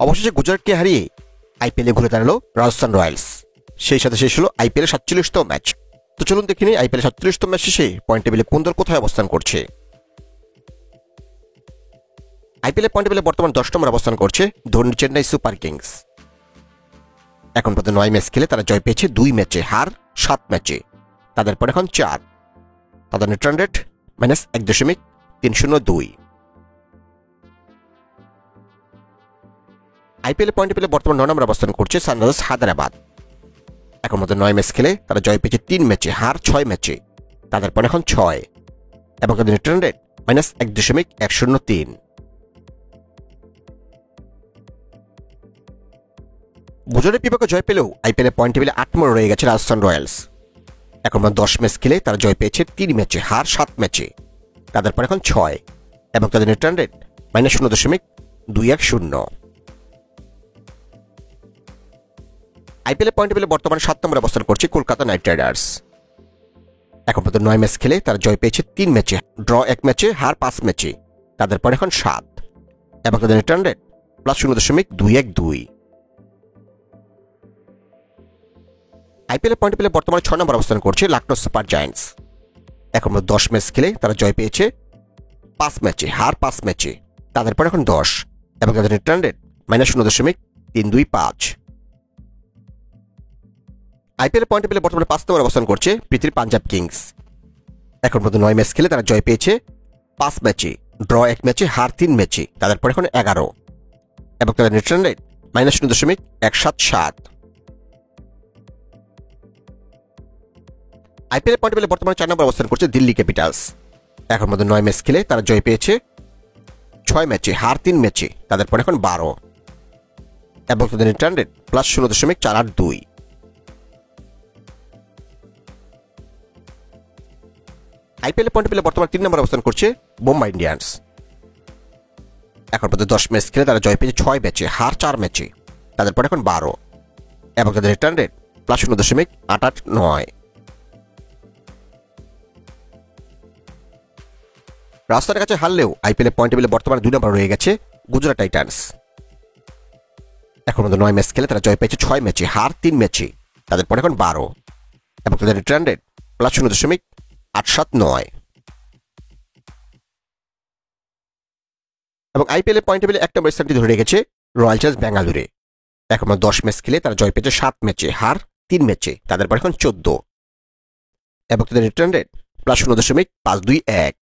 অবশেষে গুজরাটকে হারিয়ে আইপিএলে ঘুরে দাঁড়ালো রাজস্থান রয়্যালস। সেই সাথে শেষ হলো আইপিএল 47তম ম্যাচ। তো চলুন দেখে নিই আইপিএল 47তম ম্যাচ শেষে পয়েন্ট টেবিলে কোন দল কোথায় অবস্থান করছে। আইপিএল পয়েন্ট টেবিলে বর্তমান 10 নম্বর অবস্থান করছে ধোনির চেন্নাই সুপার কিংস। এখন পর্যন্ত 9 ম্যাচ খেলে তারা জয় পেয়েছে 2 ম্যাচে, হার 7 ম্যাচে। তাদের পর এখন 4। তাদের net run rate -1.302। IPL point টেবিলে বর্তমান 9 নম্বর অবস্থান করছে সানরাইজার্স হায়দ্রাবাদ। এখন মধ্যে 9 ম্যাচ খেলে তারা জয় পেয়েছে 3 ম্যাচে, হার 6 ম্যাচে। তাদের পর এখন 6 এবং তাদের নেট রান রেট -1.103। গুজরাটের বিপক্ষে জয় পেলেও আইপিএল পয়েন্ট টেবিলে 8 নম্বরে রয়ে গেছে রাজস্থান রয়্যালস। এখন 10 ম্যাচ খেলে তারা জয় পেয়েছে 3 ম্যাচে, হার 7 ম্যাচে। তাদের পর এখন 6 এবং তাদের net run rate -0.210। IPL point টেবিলে বর্তমানে 7 নম্বরে অবস্থান করছে কলকাতা নাইট রাইডার্স। এখন পর্যন্ত 9 ম্যাচ খেলে তারা জয় পেয়েছে 3 ম্যাচে, ড্র 1 ম্যাচে, হার 5 ম্যাচে। তাদের পর এখন 7 এবং তাদের net run rate +0.212। IPL point টেবিলে বর্তমানে 6 নম্বর অবস্থান করছে লখনৌ সুপার জায়ান্টস। এখন 10 ম্যাচ খেলে তারা জয় পেয়েছে 5 ম্যাচে, হার 5 ম্যাচে। তাদের পর এখন 10 এবং তাদের net run rate -0.325। IPL point টেবিলে বর্তমানে 5 নম্বর অবস্থান করছে পৃথিবীর পাঞ্জাব কিংস। এখন পর্যন্ত 9 ম্যাচ খেলে তারা জয় পেয়েছে 5 ম্যাচে, ড্র 1 ম্যাচে, হার 3 ম্যাচে। তাদের পর এখন 11 এবং তাদের net run rate -0.177। IPL point টেবিলে বর্তমানে 4 নম্বর অবস্থান করছে দিল্লি ক্যাপিটালস। এখন মধ্যে 9 ম্যাচ খেলে তারা জয় পেয়েছে 6 ম্যাচে, হার 3 ম্যাচে। তাদের পর এখন 12 এবং তাদের net run rate +0.482। IPL point টেবিলে বর্তমানে 3 নম্বর অবস্থান করছে মুম্বাই ইন্ডিয়ান্স। এখন পর্যন্ত 10 ম্যাচ খেলে তারা জয় পেয়েছে 6 ম্যাচে, হার 4 ম্যাচে। তাদের পর এখন 12 এবং তাদের নেট রান রেট +0.889। রাজস্থানের কাছে হারলেও আইপিএল পয়েন্ট টেবিলে বর্তমানে 2 নম্বর রয়ে গেছে গুজরাট টাইটান্স। এখন পর্যন্ত 9 ম্যাচ খেলে তারা জয় পেয়েছে 6 ম্যাচে, হার 3 ম্যাচে। তাদের পর এখন 12 এবং তাদের নেট রান রেট +0.879। এবং আইপিএল পয়েন্ট টেবিলে 1 নম্বর স্থানটি ধরে রেখেছে রয়্যাল চ্যালেঞ্জার্স ব্যাঙ্গালোরে। এখন 10 ম্যাচ খেলে তারা জয় পেয়েছে 7 ম্যাচে, হার 3 ম্যাচে। তাদের পর এখন 14 এবং তাদের নেট রান রেট +0.521।